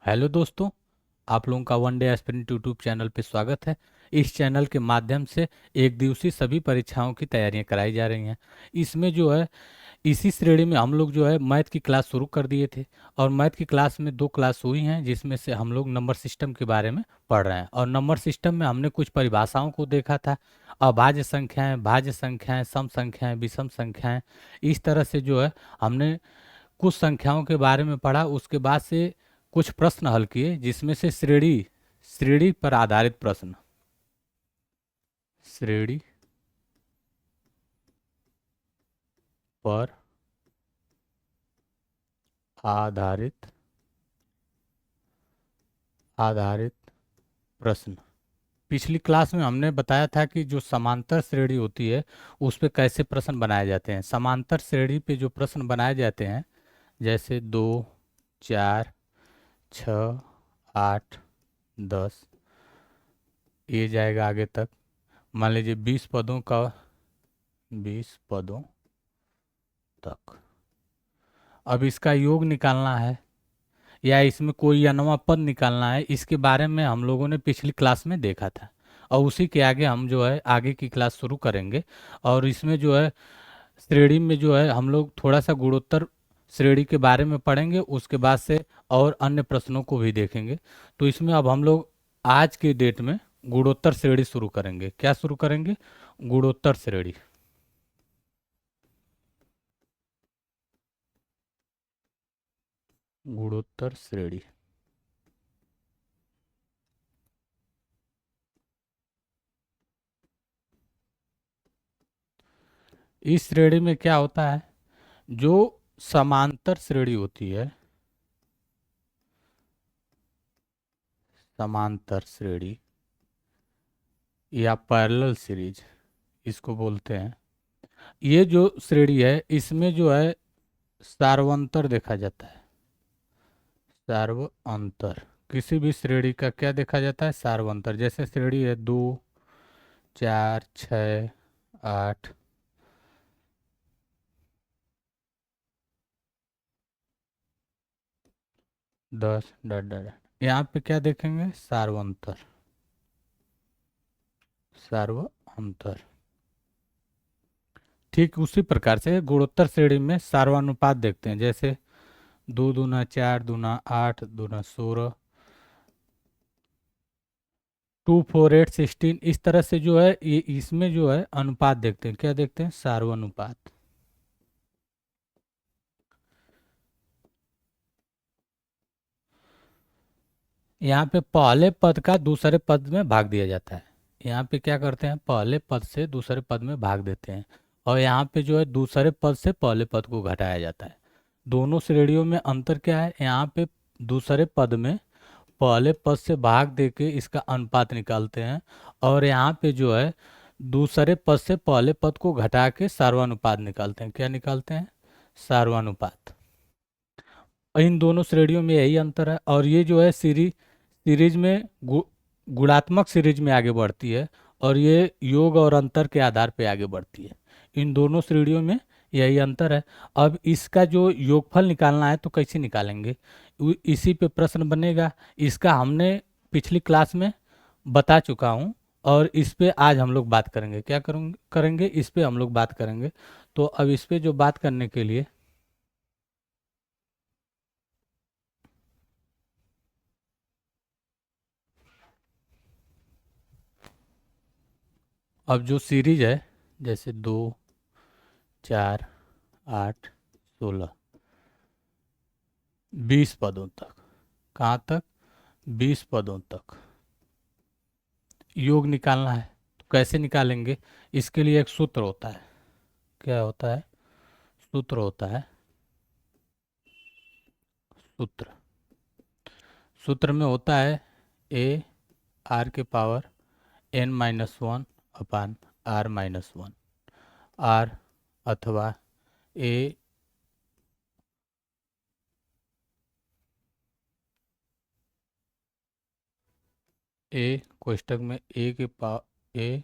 Hello दोस्तों। आप लोगों का one day aspirant YouTube channel पे स्वागत है। इस चैनल के माध्यम से एक दिवसीय सभी परीक्षाओं की तैयारियां कराई जा रही हैं। इसमें जो है इसी श्रेणी में हम लोग जो है मैथ की क्लास शुरू कर दिए थे। और मैथ की क्लास में दो क्लास हुई हैं, जिसमें से हम लोग नंबर सिस्टम के बारे में पढ़ रहे हैं। और नंबर सिस्टम में हमने कुछ परिभाषाओं को देखा था। अभाज्य संख्याएं, भाज्य संख्याएं, सम संख्याएं, विषम संख्याएं, इस तरह से जो है हमने कुछ संख्याओं के बारे में पढ़ा। उसके बाद से कुछ प्रश्न हल किए, जिसमें से श्रेणी श्रेणी पर आधारित प्रश्न, श्रेणी पर आधारित आधारित प्रश्न। पिछली क्लास में हमने बताया था कि जो समांतर श्रेणी होती है उस पे कैसे प्रश्न बनाए जाते हैं। समांतर श्रेणी पे जो प्रश्न बनाए जाते हैं, जैसे 2, 4, 6, 8, 10, ये जाएगा आगे तक। मान लीजिए 20 पदों तक। अब इसका योग निकालना है या इसमें कोई अनवा पद निकालना है, इसके बारे में हम लोगों ने पिछली क्लास में देखा था। और उसी के आगे हम जो है आगे की क्लास शुरू करेंगे। और इसमें जो है श्रेणी में जो है हम लोग थोड़ा सा गुणोत्तर श्रेणी के बारे में पढ़ेंगे। उसके बाद से और अन्य प्रश्नों को भी देखेंगे। तो इसमें अब हम लोग आज के डेट में गुणोत्तर श्रेणी शुरू करेंगे। क्या शुरू करेंगे? गुणोत्तर श्रेणी। गुणोत्तर श्रेणी। इस श्रेणी में क्या होता है? जो समांतर श्रेणी होती है, समांतर श्रेणी या पैरेलल सीरीज इसको बोलते हैं। ये जो श्रेणी है इसमें जो है सार्वंतर देखा जाता है। सार्वंतर किसी भी श्रेणी का क्या देखा जाता है? सार्वंतर। जैसे श्रेणी है 2, 4, 6, 8, 10 डट डट। यहाँ पे क्या देखेंगे? सार्वंतर। सार्वंतर। ठीक उसी प्रकार से गुणोत्तर श्रेणी में सार्वानुपात देखते हैं। जैसे 2 दूना 4, दूना 8, दूना 16, 2, 4, 8, 16, इस तरह से जो है ये इसमें जो है अनुपात देखते हैं। क्या देखते हैं? सार्वनुपात। यहाँ पे पहले पद का दूसरे पद में भाग दिया जाता है। यहाँ पे क्या करते हैं? पहले पद से दूसरे पद में भाग देते हैं। और यहाँ पे जो है दूसरे पद से पहले पद को घटाया जाता है। दोनों श्रेणियों में अंतर क्या है? यहाँ पे दूसरे पद में पहले पद से भाग देके इसका अनुपात निकालते हैं। और यहाँ पे जो है दूसरे पद से पहले पद को घटा के सार्वानुपात निकालते हैं। क्या निकालते हैं? सार्वानुपात। इन दोनों श्रेणियों में यही अंतर है। और ये जो है सीरीज में गुणात्मक सीरीज में आगे बढ़ती है। और ये योग और अंतर के आधार पे आगे बढ़ती है। इन दोनों श्रेणियों में यही अंतर है। अब इसका जो योगफल निकालना है तो कैसे निकालेंगे? इसी पे प्रश्न बनेगा। इसका हमने पिछली क्लास में बता चुका हूँ। और इस पे आज हम लोग बात करेंगे। क्या करेंगे? इस पे हम लोग बात करेंगे। तो अब इस पे जो बात करने के लिए, अब जो सीरीज है, जैसे 2, 4, 8, 16, 20 पदों तक। कहाँ तक? 20 पदों तक योग निकालना है। तो कैसे निकालेंगे? इसके लिए एक सूत्र होता है। क्या होता है? सूत्र होता है। सूत्र सूत्र में होता है ए आर के पावर n-1 अपान r-1। आर अथवा ए ए कोष्टक में ए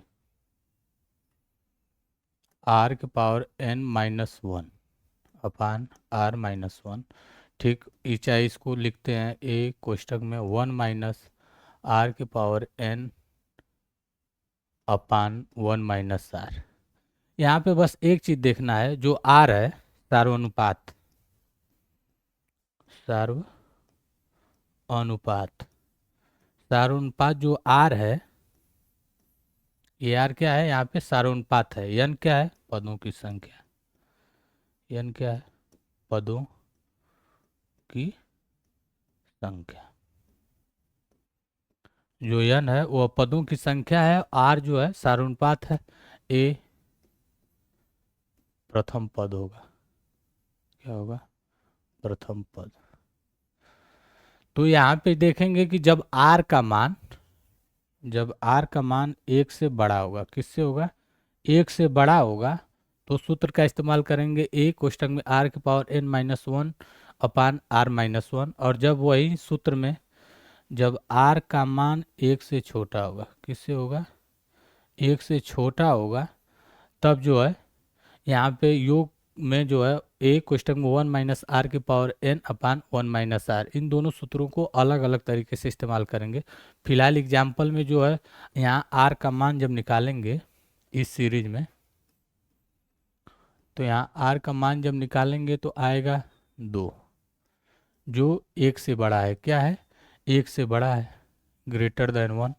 आर के पावर n-1 अपान r-1। ठीक, चाहे इसको लिखते हैं ए कोष्टक में 1 - r⁻n अपान 1 - r। यहाँ पे बस एक चीज देखना है, जो आर है सार्वनुपात, सार्वनुपात, सार्वनुपात जो आर है, ये आर क्या है, यहाँ पे सार्वनुपात है। एन क्या है, पदों की संख्या, एन क्या है, पदों की संख्या। जो एन है वो पदों की संख्या है, आर जो है सार्वनुपात है। ए प्रथम पद होगा, क्या होगा, प्रथम पद। तो यहाँ पे देखेंगे कि जब आर का मान, जब आर का मान एक से बड़ा होगा, किससे होगा, एक से बड़ा होगा, तो सूत्र का इस्तेमाल करेंगे ए कोष्टक में r⁻n - 1 अपान r-1। और जब वही सूत्र में जब r का मान एक से छोटा होगा, किससे होगा, एक से छोटा होगा, तब जो है यहाँ पे योग में जो है ए कोष्टक में 1 - r⁻n अपान 1 - r, इन दोनों सूत्रों को अलग अलग तरीके से इस्तेमाल करेंगे। फिलहाल एग्जाम्पल में जो है यहाँ r का मान जब निकालेंगे इस सीरीज में, तो यहाँ r का मान जब निकालेंगे तो आएगा 2, जो एक से बड़ा है, क्या है, एक से बड़ा है, ग्रेटर देन 1।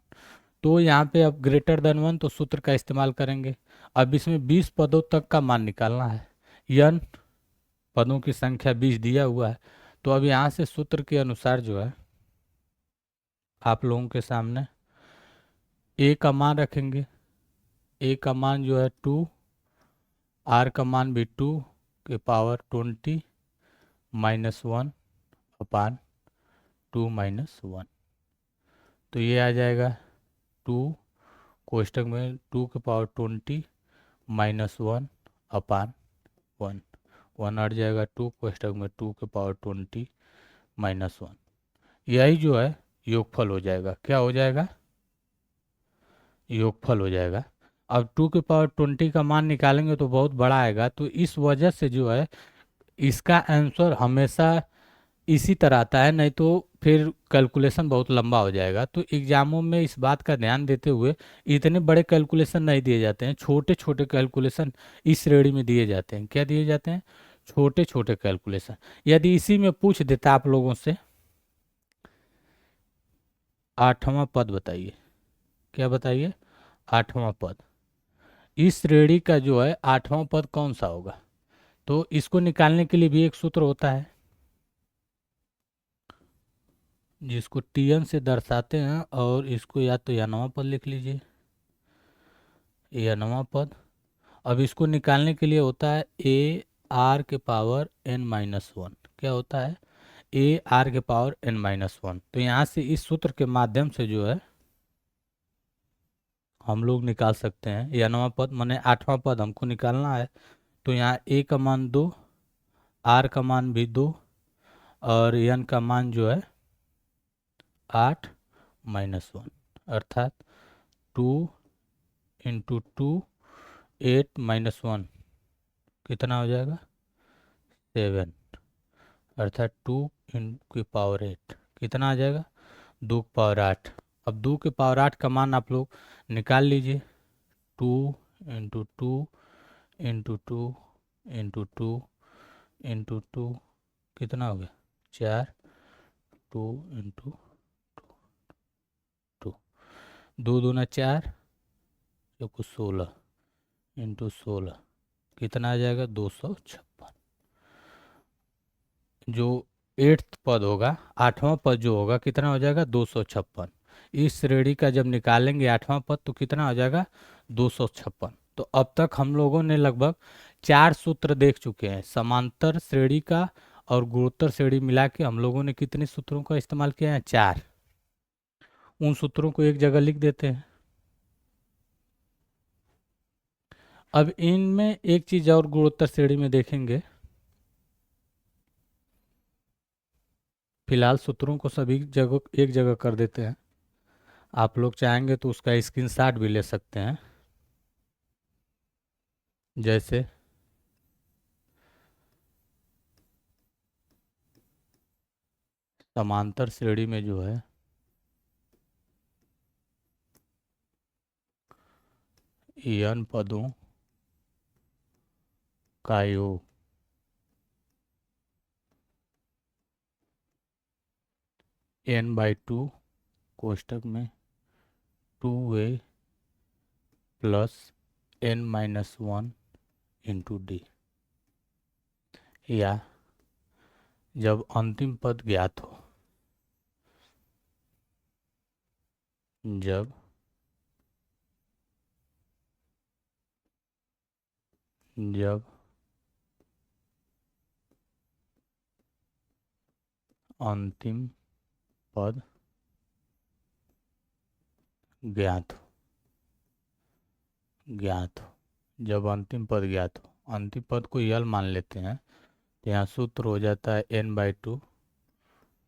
तो यहाँ पे अब ग्रेटर देन 1 तो सूत्र का इस्तेमाल करेंगे। अब इसमें 20 पदों तक का मान निकालना है, यन पदों की संख्या 20 दिया हुआ है। तो अब यहाँ से सूत्र के अनुसार जो है आप लोगों के सामने ए का मान रखेंगे, ए का मान जो है 2, आर का मान भी 2 के पावर 20 -1 अपान 2 - 1। तो ये आ जाएगा 2 कोष्टक में 2 के पावर 20 -1 अपान 1, 1 हट जाएगा, 2 कोष्टक में 2 के पावर 20 -1। यही जो है योगफल हो जाएगा, क्या हो जाएगा, योगफल हो जाएगा। अब 2 के पावर 20 का मान निकालेंगे तो बहुत बड़ा आएगा, तो इस वजह से जो है इसका आंसर हमेशा इसी तरह आता है, नहीं तो फिर कैलकुलेशन बहुत लंबा हो जाएगा। तो एग्जामों में इस बात का ध्यान देते हुए इतने बड़े कैलकुलेशन नहीं दिए जाते हैं, छोटे छोटे कैलकुलेशन इस श्रेणी में दिए जाते हैं। क्या दिए जाते हैं, छोटे छोटे कैलकुलेशन। यदि इसी में पूछ देता आप लोगों से 8वां पद बताइए, क्या बताइए, 8वां पद, इस श्रेणी का जो है 8वां पद कौन सा होगा, तो इसको निकालने के लिए भी एक सूत्र होता है जिसको टीएन से दर्शाते हैं, और इसको या तो n वां पद लिख लीजिए, n वां पद। अब इसको निकालने के लिए होता है ए आर के पावर n-1, क्या होता है, ए आर के पावर n-1। तो यहाँ से इस सूत्र के माध्यम से जो है हम लोग निकाल सकते हैं n वां पद, माने 8वां पद हमको निकालना है। तो यहाँ ए का मान 2, आर का मान भी 2, और एन का मान जो है 8-1, अर्थात 2 × 2 8-1 कितना हो जाएगा, 7, अर्थात 2 की पावर 8 कितना आ जाएगा, 2 की पावर 8। अब 2 की पावर 8 का मान आप लोग निकाल लीजिए, 2 × 2 × 2 × 2 × 2 कितना हो गया, 4, 2 × 2, 2 दूना 4, जो कुछ 16 × 16 कितना आ जाएगा, 256। जो 8th पद होगा, 8वां पद जो होगा कितना हो जाएगा, 256। इस श्रेणी का जब निकालेंगे 8वां पद तो कितना हो जाएगा, 256। तो अब तक हम लोगों ने लगभग 4 सूत्र देख चुके हैं, समांतर श्रेणी का और गुणोत्तर श्रेणी मिला के हम लोगों ने कितने सूत्रों का इस्तेमाल किया है, 4। उन सूत्रों को एक जगह लिख देते हैं। अब इनमें एक चीज और गुणोत्तर श्रेणी में देखेंगे, फिलहाल सूत्रों को सभी जगह एक जगह कर देते हैं। आप लोग चाहेंगे तो उसका स्क्रीनशॉट भी ले सकते हैं। जैसे समांतर श्रेणी में जो है n पदों का योग n/2 कोष्टक में 2a plus n-1 into D, या जब अंतिम पद ज्ञात हो, जब जब अंतिम पद ज्ञात हो, जब अंतिम पद ज्ञात हो, अंतिम पद को यल मान लेते हैं, तो यहाँ सूत्र हो जाता है n/2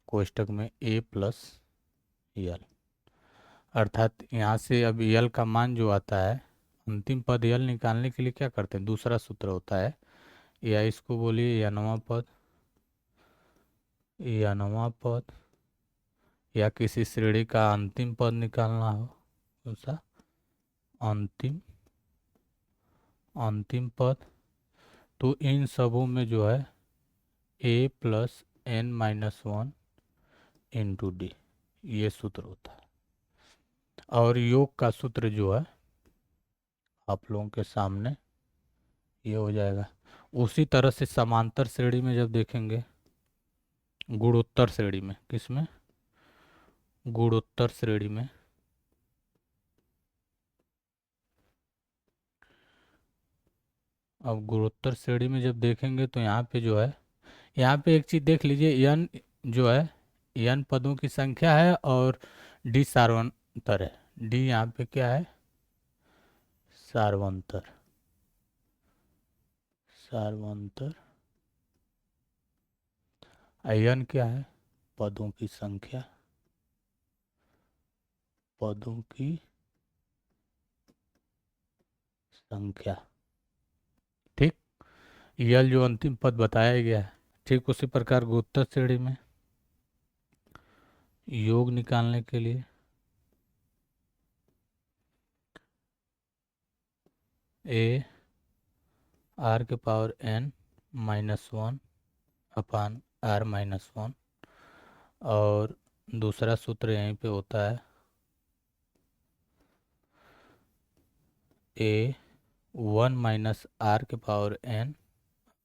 कोष्टक में a प्लस यल। अर्थात यहाँ से अब यल का मान जो आता है, अंतिम पद यल निकालने के लिए क्या करते हैं, दूसरा सूत्र होता है, या इसको बोलिए यनवा पद, या किसी श्रेणी का अंतिम पद निकालना हो, दूसरा अंतिम पद, तो इन सबों में जो है a plus n-1 into D, ये सूत्र होता है। और योग का सूत्र जो है आप लोगों के सामने ये हो जाएगा। उसी तरह से समांतर श्रेणी में जब देखेंगे, गुणोत्तर श्रेणी में, किसमें, गुणोत्तर श्रेणी में, अब गुणोत्तर श्रेणी में जब देखेंगे तो यहाँ पे जो है, यहाँ पे एक चीज देख लीजिए, n जो है n पदों की संख्या है और d सार्वंतर है। d यहाँ पे क्या है, सार्वंतर, n क्या है, पदों की संख्या, ठीक। यल जो अंतिम पद बताया गया है, ठीक उसी प्रकार गुणोत्तर श्रेणी में योग निकालने के लिए a r के पावर n-1 अपान r-1, और दूसरा सूत्र यहीं पे होता है a 1 - r के पावर n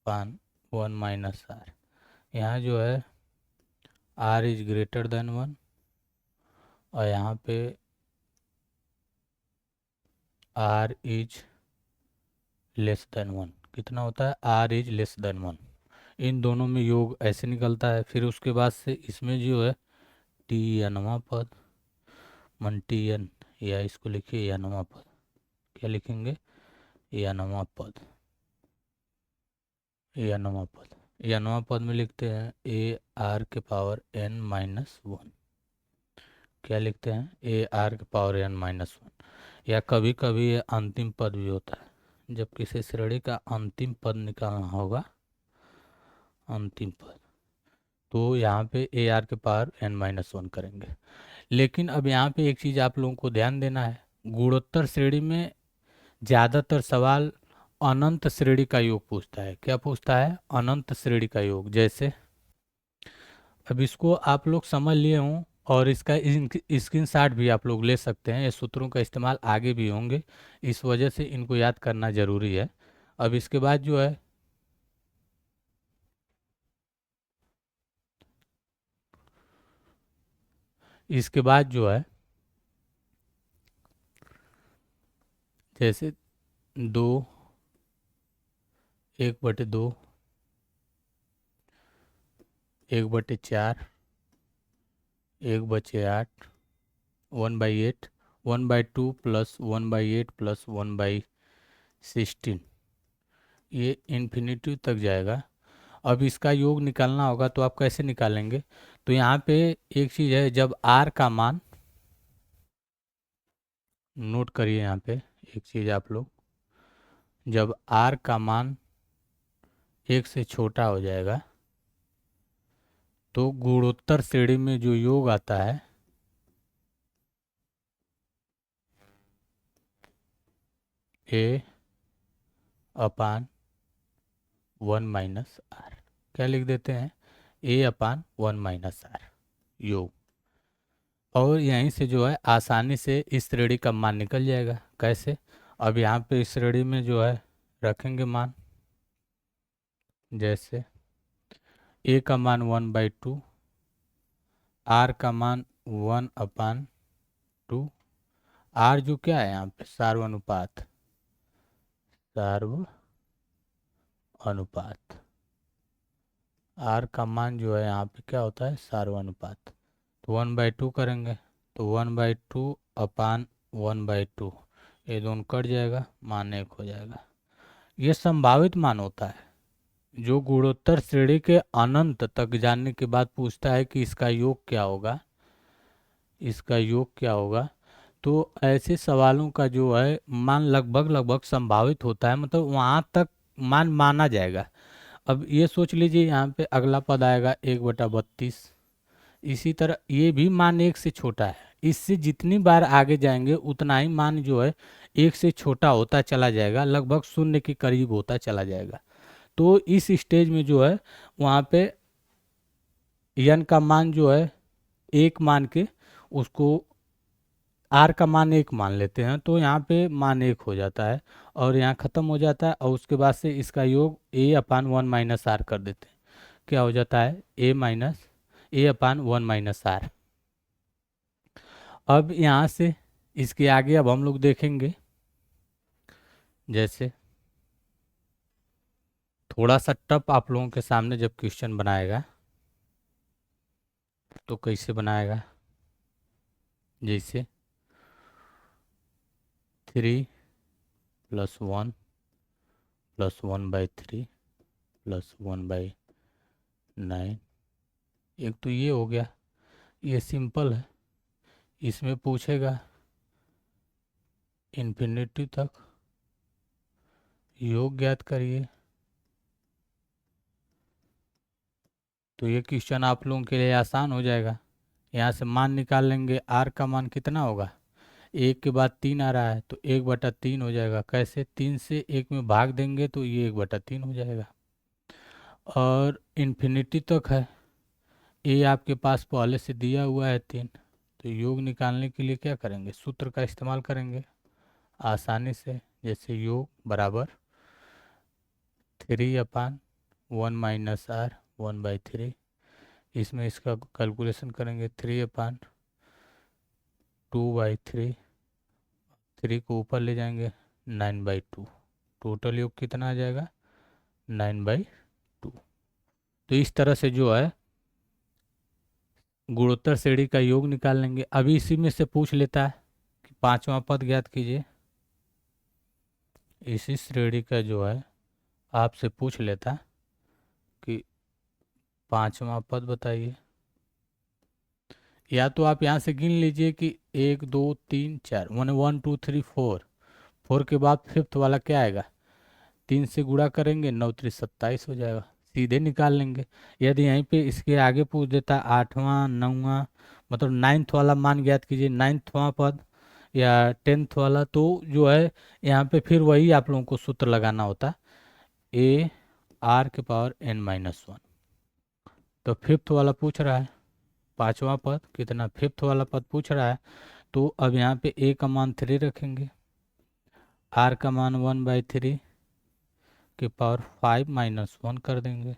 अपान 1 - r। यहाँ जो है r इज ग्रेटर देन 1, और यहाँ पे r इज लेस देन 1। कितना होता है, r इज लेस देन 1। इन दोनों में योग ऐसे निकलता है। फिर उसके बाद से इसमें जो है n पद n, या इसको लिखिए n पद, क्या लिखेंगे, n पद, n पद में लिखते हैं a r के पावर n-1, क्या लिखते हैं, a r के पावर n-1। या कभी कभी ये अंतिम पद भी होता है, जब किसी श्रेणी का अंतिम पद निकालना होगा, अंतिम पद, तो यहाँ पे ए आर के पावर n-1 करेंगे। लेकिन अब यहाँ पे एक चीज़ आप लोगों को ध्यान देना है, गुणोत्तर श्रेणी में ज़्यादातर सवाल अनंत श्रेणी का योग पूछता है। क्या पूछता है, अनंत श्रेणी का योग। जैसे अब इसको आप लोग समझ लिए हों, और इसका स्क्रीनशॉट भी आप लोग ले सकते हैं, ये सूत्रों का इस्तेमाल आगे भी होंगे, इस वजह से इनको याद करना ज़रूरी है। अब इसके बाद जो है, इसके बाद जो है जैसे 2, 1/2, 1/4, 1/8, 1/8, 1/2 प्लस 1/8 प्लस 1/16, ये इन्फिनिटी तक जाएगा। अब इसका योग निकालना होगा तो आप कैसे निकालेंगे, तो यहाँ पे एक चीज़ है, जब r का मान, नोट करिए यहाँ पे एक चीज़ आप लोग, जब r का मान 1 से छोटा हो जाएगा, तो गुणोत्तर श्रेणी में जो योग आता है ए अपान 1 - r, क्या लिख देते हैं, ए अपान 1 - r योग। और यहीं से जो है आसानी से इस श्रेणी का मान निकल जाएगा। कैसे? अब यहाँ पे इस श्रेणी में जो है रखेंगे मान, जैसे ए का मान 1/2, आर का मान 1/2। आर जो क्या है यहाँ पे, सार्वनुपात, सार्वनुपात। आर का मान जो है यहाँ पे क्या होता है, सार्वनुपात। तो 1/2 करेंगे तो 1/2/1/2, ये दोनों कट जाएगा, मान 1 हो जाएगा। ये संभावित मान होता है जो गुणोत्तर श्रेणी के अनंत तक जानने के बाद पूछता है कि इसका योग क्या होगा, इसका योग क्या होगा। तो ऐसे सवालों का जो है मान लगभग लगभग संभावित होता है, मतलब वहाँ तक मान माना जाएगा। अब ये सोच लीजिए यहाँ पे अगला पद आएगा 1/32। इसी तरह ये भी मान 1 से छोटा है। इससे जितनी बार आगे जाएंगे उतना ही मान जो है 1 से छोटा होता चला जाएगा, लगभग शून्य के करीब होता चला जाएगा। तो इस स्टेज में जो है वहाँ पे यन का मान जो है 1 मान के उसको आर का मान 1 मान लेते हैं, तो यहाँ पे मान 1 हो जाता है और यहाँ ख़त्म हो जाता है। और उसके बाद से इसका योग ए अपान 1 - r कर देते हैं। क्या हो जाता है, ए अपान 1 - r। अब यहाँ से इसके आगे अब हम लोग देखेंगे, जैसे थोड़ा सा टफ आप लोगों के सामने जब क्वेश्चन बनाएगा तो कैसे बनाएगा, जैसे 3 + 1 + 1/3 + 1/9। एक तो ये हो गया, ये सिंपल है। इसमें पूछेगा इन्फिनिटी तक योग ज्ञात करिए। तो ये क्वेश्चन आप लोगों के लिए आसान हो जाएगा। यहाँ से मान निकाल लेंगे, आर का मान कितना होगा, 1 के बाद 3 आ रहा है तो 1/3 हो जाएगा। कैसे, 3 से 1 में भाग देंगे तो ये 1/3 हो जाएगा। और इन्फिनिटी तक है, ये आपके पास पहले से दिया हुआ है 3। तो योग निकालने के लिए क्या करेंगे, सूत्र का इस्तेमाल करेंगे आसानी से। जैसे योग बराबर 3/1 - r 1/3। इसमें इसका कैलकुलेशन करेंगे, 3/2/3, 3 को ऊपर ले जाएंगे 9/2। टोटल योग कितना आ जाएगा, 9/2। तो इस तरह से जो है गुणोत्तर श्रेणी का योग निकाल लेंगे। अभी इसी में से पूछ लेता है कि पांचवा पद ज्ञात कीजिए। इसी श्रेणी का जो है आपसे पूछ लेता कि पांचवा पद बताइए। या तो आप यहाँ से गिन लीजिए कि 1 2 3 4, 1 2 3 4। 4 के बाद फिफ्थ वाला क्या आएगा, 3 से गुणा करेंगे, 9×3 = 27 हो जाएगा, सीधे निकाल लेंगे। यदि यहीं पे इसके आगे पूछ देता आठवां नौवां, मतलब नाइन्थ वाला मान ज्ञात कीजिए, नाइन्थवां पद या 10th वाला, तो जो है यहाँ पे फिर वही आप लोगों को सूत्र लगाना होता, AR⁻n - 1। तो फिफ्थ वाला पूछ रहा है, पांचवा पद कितना, फिफ्थ वाला पद पूछ रहा है। तो अब यहाँ पे ए का मान 3 रखेंगे, आर का मान 1/3 के पावर 5 - 1 कर देंगे।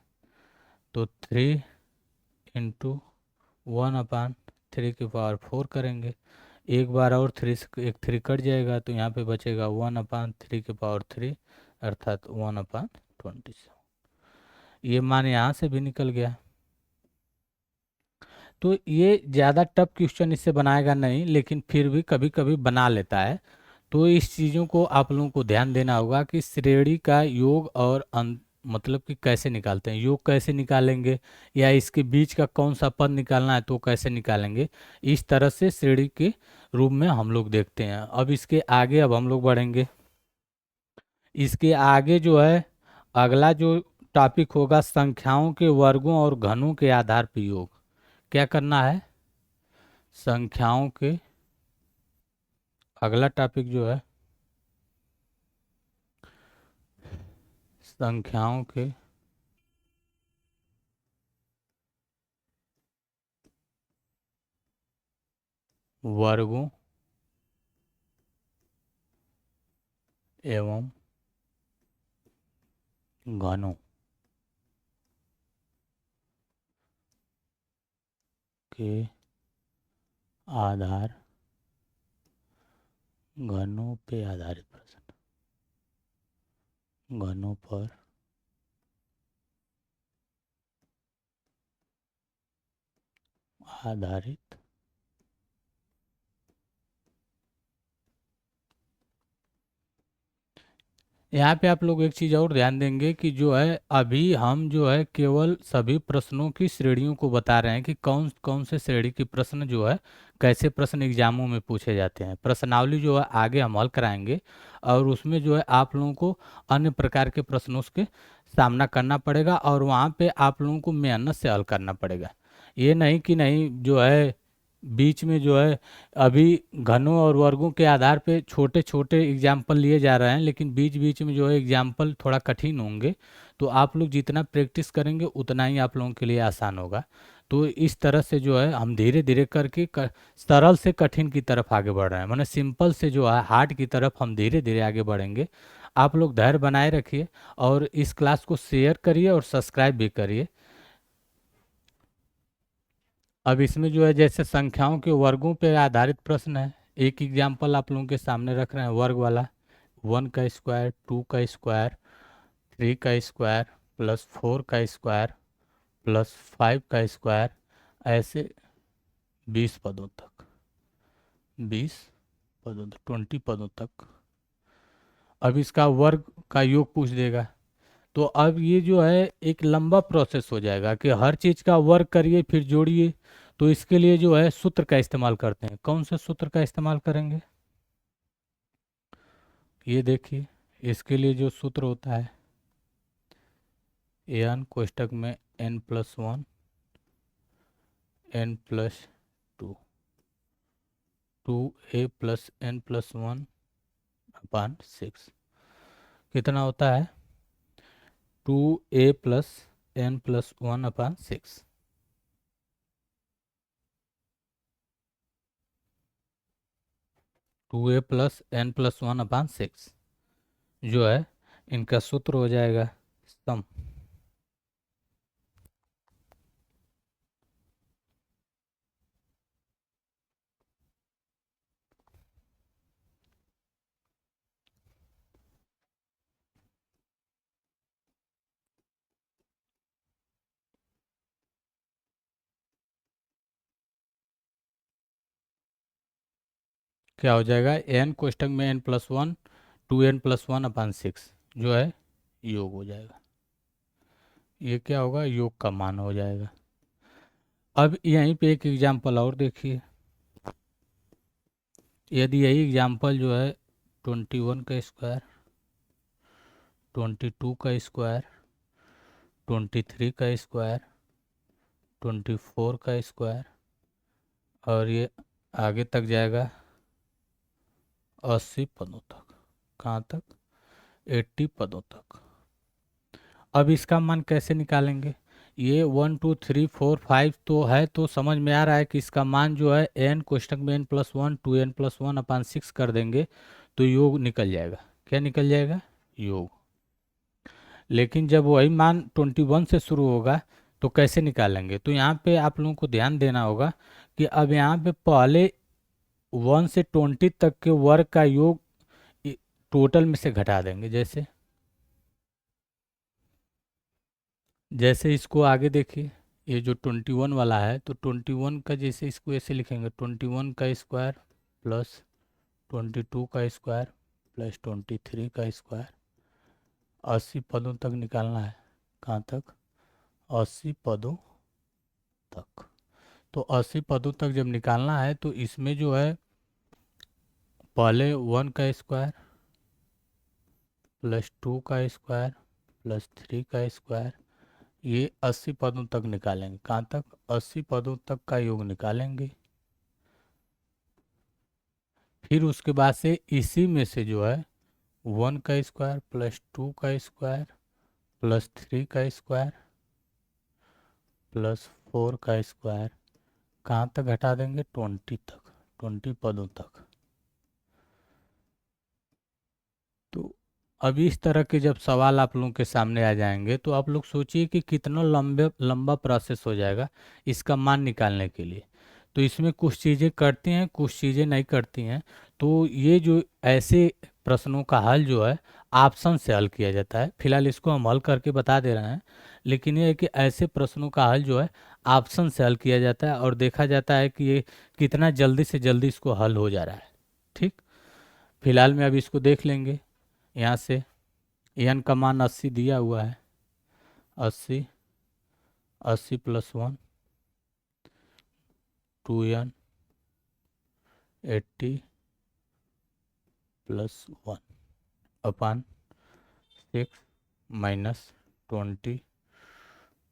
तो 3 × 1/3 के पावर 4 करेंगे। एक बार और 3 से एक 3 कट जाएगा तो यहाँ पे बचेगा 1/3 के पावर 3, अर्थात 1/27। ये मान यहाँ से भी निकल गया। तो ये ज़्यादा टफ क्वेश्चन इससे बनाएगा नहीं, लेकिन फिर भी कभी कभी बना लेता है। तो इस चीज़ों को आप लोगों को ध्यान देना होगा कि श्रेणी का योग और मतलब कि कैसे निकालते हैं, योग कैसे निकालेंगे, या इसके बीच का कौन सा पद निकालना है तो कैसे निकालेंगे। इस तरह से श्रेणी के रूप में हम लोग देखते हैं। अब इसके आगे अब हम लोग बढ़ेंगे। इसके आगे जो है अगला जो टॉपिक होगा संख्याओं के वर्गों और घनों के आधार पर योग। क्या करना है? संख्याओं के, अगला टॉपिक जो है संख्याओं के वर्गों एवं घनों के आधार, घनों पे आधारित प्रश्न, घनों पर आधारित। यहाँ पे आप लोग एक चीज़ और ध्यान देंगे कि जो है अभी हम जो है केवल सभी प्रश्नों की श्रेणियों को बता रहे हैं कि कौन कौन से श्रेणी के प्रश्न जो है कैसे प्रश्न एग्जामों में पूछे जाते हैं। प्रश्नावली जो है आगे हम हल कराएंगे और उसमें जो है आप लोगों को अन्य प्रकार के प्रश्नों के सामना करना पड़ेगा और वहाँ पे आप लोगों को मेहनत से हल करना पड़ेगा। ये नहीं कि नहीं जो है बीच में जो है अभी घनों और वर्गों के आधार पे छोटे छोटे एग्जाम्पल लिए जा रहे हैं, लेकिन बीच बीच में जो है एग्जाम्पल थोड़ा कठिन होंगे। तो आप लोग जितना प्रैक्टिस करेंगे उतना ही आप लोगों के लिए आसान होगा। तो इस तरह से जो है हम धीरे धीरे करके सरल से कठिन की तरफ आगे बढ़ रहे हैं, माने सिंपल से जो है हार्ड की तरफ हम धीरे धीरे आगे बढ़ेंगे। आप लोग धैर्य बनाए रखिए और इस क्लास को शेयर करिए और सब्सक्राइब भी करिए। अब इसमें जो है जैसे संख्याओं के वर्गों पर आधारित प्रश्न है, एक एग्जाम्पल आप लोगों के सामने रख रहे हैं वर्ग वाला। 1 का स्क्वायर, 2 का स्क्वायर, 3 का स्क्वायर प्लस 4 का स्क्वायर प्लस 5 का स्क्वायर, ऐसे 20 पदों तक, 20 पदों तक, 20 पदों तक। अब इसका वर्ग का योग पूछ देगा। तो अब ये जो है एक लंबा प्रोसेस हो जाएगा कि हर चीज़ का वर्ग करिए फिर जोड़िए। तो इसके लिए जो है सूत्र का इस्तेमाल करते हैं। कौन से सूत्र का इस्तेमाल करेंगे? ये देखिए, इसके लिए जो सूत्र होता है एन कोष्टक में n+1 n+2, 2a+n+1/6 कितना होता है? 2a+n+1/6। 2a+n+1/6 जो है इनका सूत्र हो जाएगा सम। क्या हो जाएगा? n कोष्टक में n+1, 2n+1/6 जो है योग हो जाएगा। ये क्या होगा? योग का मान हो जाएगा। अब यहीं पे एक एग्जाम्पल और देखिए। यदि यही एग्जाम्पल जो है 21 का स्क्वायर, 22 का स्क्वायर, 23 का स्क्वायर, 24 का स्क्वायर और ये आगे तक जाएगा 80 पदों तक। कहाँ तक? 80 पदों तक। अब इसका मान कैसे निकालेंगे? ये 1 2 3 4 5 तो है, तो समझ में आ रहा है कि इसका मान जो है n कोष्टक में n+1, 2n+1/6 कर देंगे तो योग निकल जाएगा। क्या निकल जाएगा? योग। लेकिन जब वही मान 21 से शुरू होगा तो कैसे निकालेंगे? तो यहाँ पे आप लोगों को ध्यान देना होगा कि अब यहाँ पे पहले 1 से 20 तक के वर्ग का योग टोटल में से घटा देंगे। जैसे जैसे इसको आगे देखिए, ये जो 21 वाला है तो 21 का जैसे इसको ऐसे लिखेंगे 21 का स्क्वायर प्लस 22 का स्क्वायर प्लस 23 का स्क्वायर। 80 पदों तक निकालना है। कहाँ तक? 80 पदों तक। तो 80 पदों तक जब निकालना है तो इसमें जो है पहले 1 का स्क्वायर प्लस 2 का स्क्वायर प्लस 3 का स्क्वायर, ये 80 पदों तक निकालेंगे। कहाँ तक? 80 पदों तक का योग निकालेंगे। फिर उसके बाद से इसी में से जो है 1 का स्क्वायर प्लस 2 का स्क्वायर प्लस 3 का स्क्वायर प्लस 4 का स्क्वायर कहाँ तक घटा देंगे? 20 तक, 20 पदों तक। तो अब इस तरह के जब सवाल आप लोगों के सामने आ जाएंगे तो आप लोग सोचिए कि कितना लंबा प्रोसेस हो जाएगा इसका मान निकालने के लिए। तो इसमें कुछ चीज़ें करती हैं, कुछ चीज़ें नहीं करती हैं। तो ये जो ऐसे प्रश्नों का हल जो है ऑप्शन से हल किया जाता है। फिलहाल इसको हम हल करके बता दे रहे हैं, लेकिन ये है कि ऐसे प्रश्नों का हल जो है ऑप्शन से हल किया जाता है और देखा जाता है कि ये कितना जल्दी से जल्दी इसको हल हो जा रहा है। ठीक, फिलहाल में अभी इसको देख लेंगे। यहाँ से एन का मान 80 दिया हुआ है। 80, 80 प्लस 1, 2n, 80 प्लस 1 अपान 6 माइनस 20,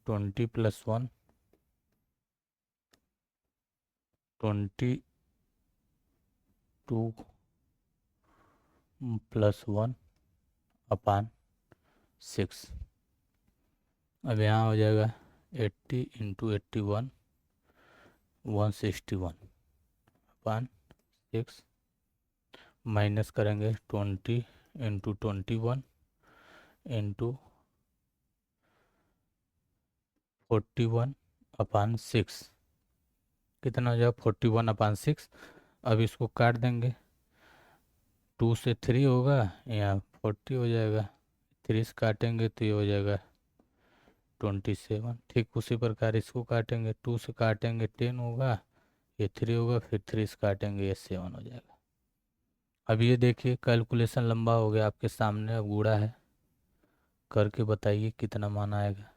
20 प्लस 1, 22 प्लस 1 अपान 6। अब यहाँ हो जाएगा 80 इंटू 81, 161 अपान 6 माइनस करेंगे 20 इंटू 21 इंटू 41 अपान 6, कितना हो जाएगा? 41 अपान 6। अब इसको काट देंगे, 2 से 3 होगा, यहाँ 40 हो जाएगा। 3 से काटेंगे तो ये हो जाएगा 27। ठीक उसी प्रकार इसको काटेंगे, 2 से काटेंगे 10 होगा, ये 3 होगा, फिर 3 से काटेंगे ये 7 हो जाएगा। अब ये देखिए कैलकुलेशन लंबा हो गया आपके सामने, अब गुणा है, करके बताइए कितना मान आएगा।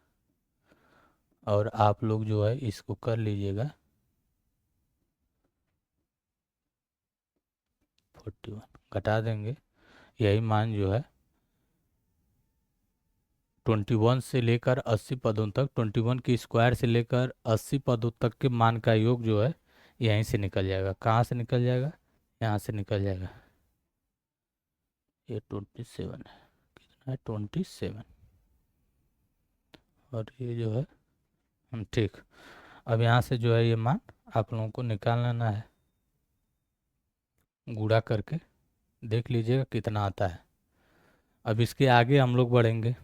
और आप लोग जो है इसको कर लीजिएगा। 41 घटा देंगे, यही मान जो है 21 से लेकर 80 पदों तक, 21 की स्क्वायर से लेकर 80 पदों तक के मान का योग जो है यहीं से निकल जाएगा। कहाँ से निकल जाएगा? यहाँ से निकल जाएगा। ये 27 है, कितना है? 27। और ये जो है ठीक। अब यहाँ से जो है ये मान आप लोगों को निकाल लेना है, गुणा करके देख लीजिएगा कितना आता है। अब इसके आगे हम लोग बढ़ेंगे।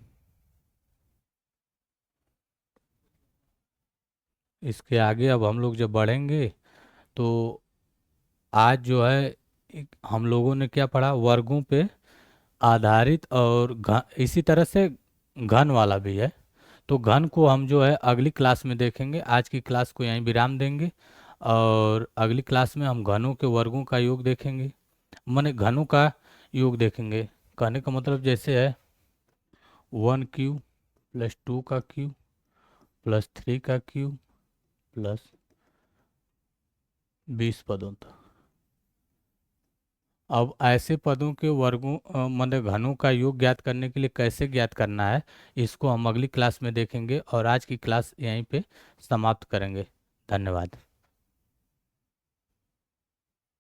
इसके आगे अब हम लोग जब बढ़ेंगे तो आज जो है हम लोगों ने क्या पढ़ा? वर्गों पे आधारित और इसी तरह से घन वाला भी है। तो घन को हम जो है अगली क्लास में देखेंगे। आज की क्लास को यहीं विराम देंगे और अगली क्लास में हम घनों के वर्गों का योग देखेंगे, माने घनों का योग देखेंगे। कहने का मतलब जैसे है 1 क्यूब प्लस 2 का क्यूब प्लस 3 का क्यूब प्लस 20 पदों तक। अब ऐसे पदों के वर्गों मतलब घनों का योग ज्ञात करने के लिए कैसे ज्ञात करना है, इसको हम अगली क्लास में देखेंगे और आज की क्लास यहीं पे समाप्त करेंगे। धन्यवाद।